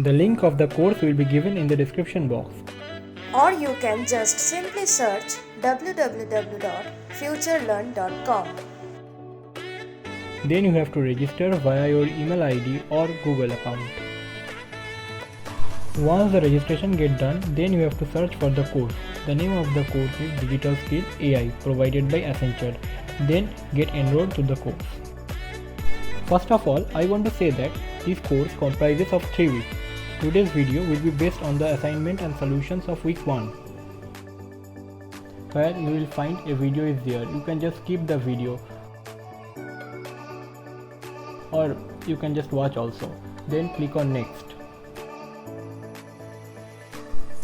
The link of the course will be given in the description box. Or you can just simply search www.futurelearn.com. Then you have to register via your email ID or Google account. Once the registration gets done, then you have to search for the course. The name of the course is Digital Skill AI provided by Accenture. Then get enrolled to the course. First of all, I want to say that this course comprises of 3 weeks. Today's video will be based on the assignment and solutions of week 1. Where you will find a video is there. You can just skip the video or you can just watch also. Then click on next.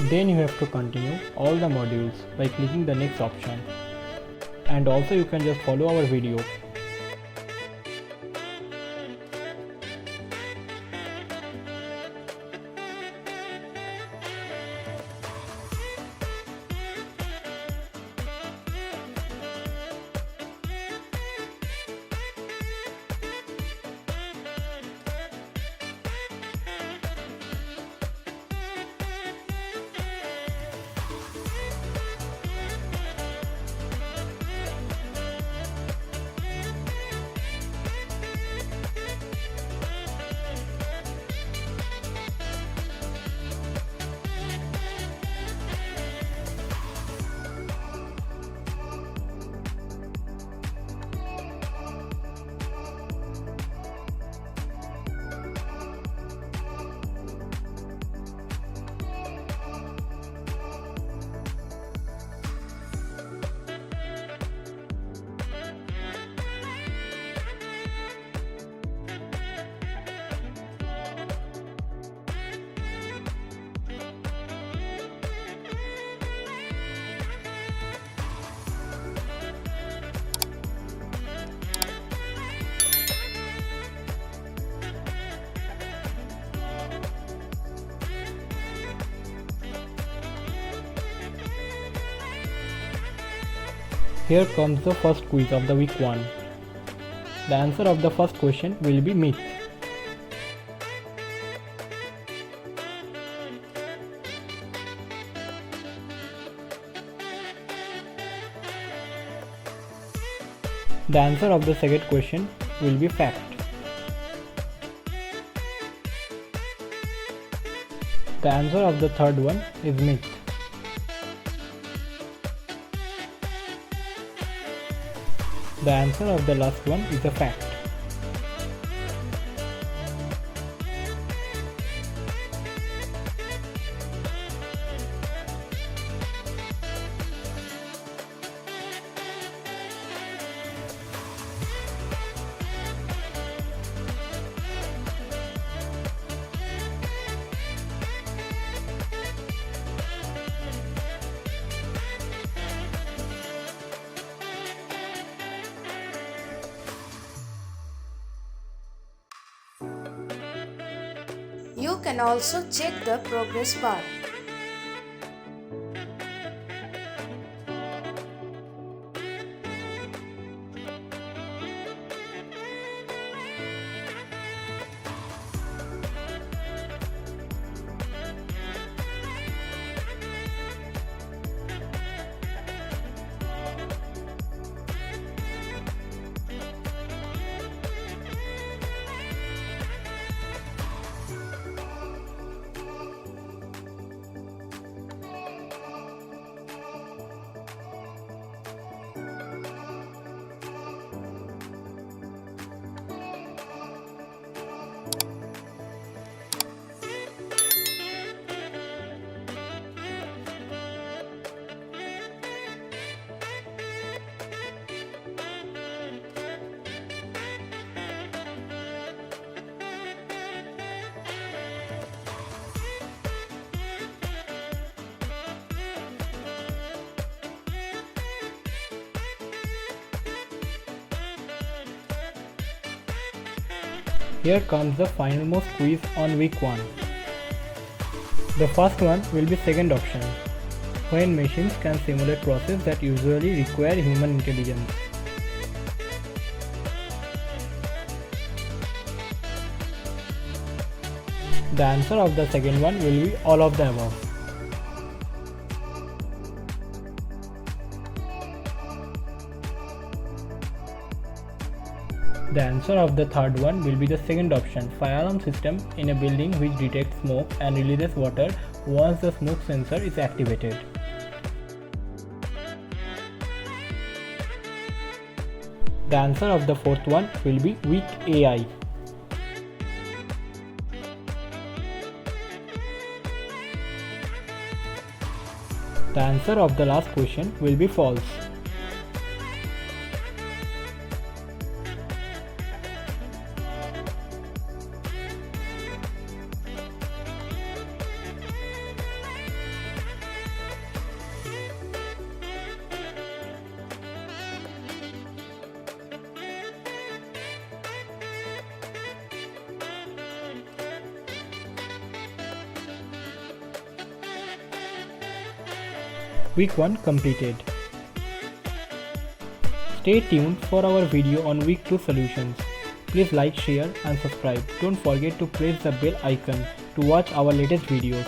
Then you have to continue all the modules by clicking the next option. And also you can just follow our video. Here comes the first quiz of the week 1. The answer of the first question will be myth. The answer of the second question will be fact. The answer of the third one is myth. The answer of the last one is a fact. You can also check the progress bar. Here comes the finalmost quiz on week 1. The first one will be second option, when machines can simulate processes that usually require human intelligence. The answer of the second one will be all of the above. The answer of the third one will be the second option, fire alarm system in a building which detects smoke and releases water once the smoke sensor is activated. The answer of the fourth one will be weak AI. The answer of the last question will be false. Week 1 completed. Stay tuned for our video on Week 2 solutions. Please like, share and subscribe. Don't forget to press the bell icon to watch our latest videos.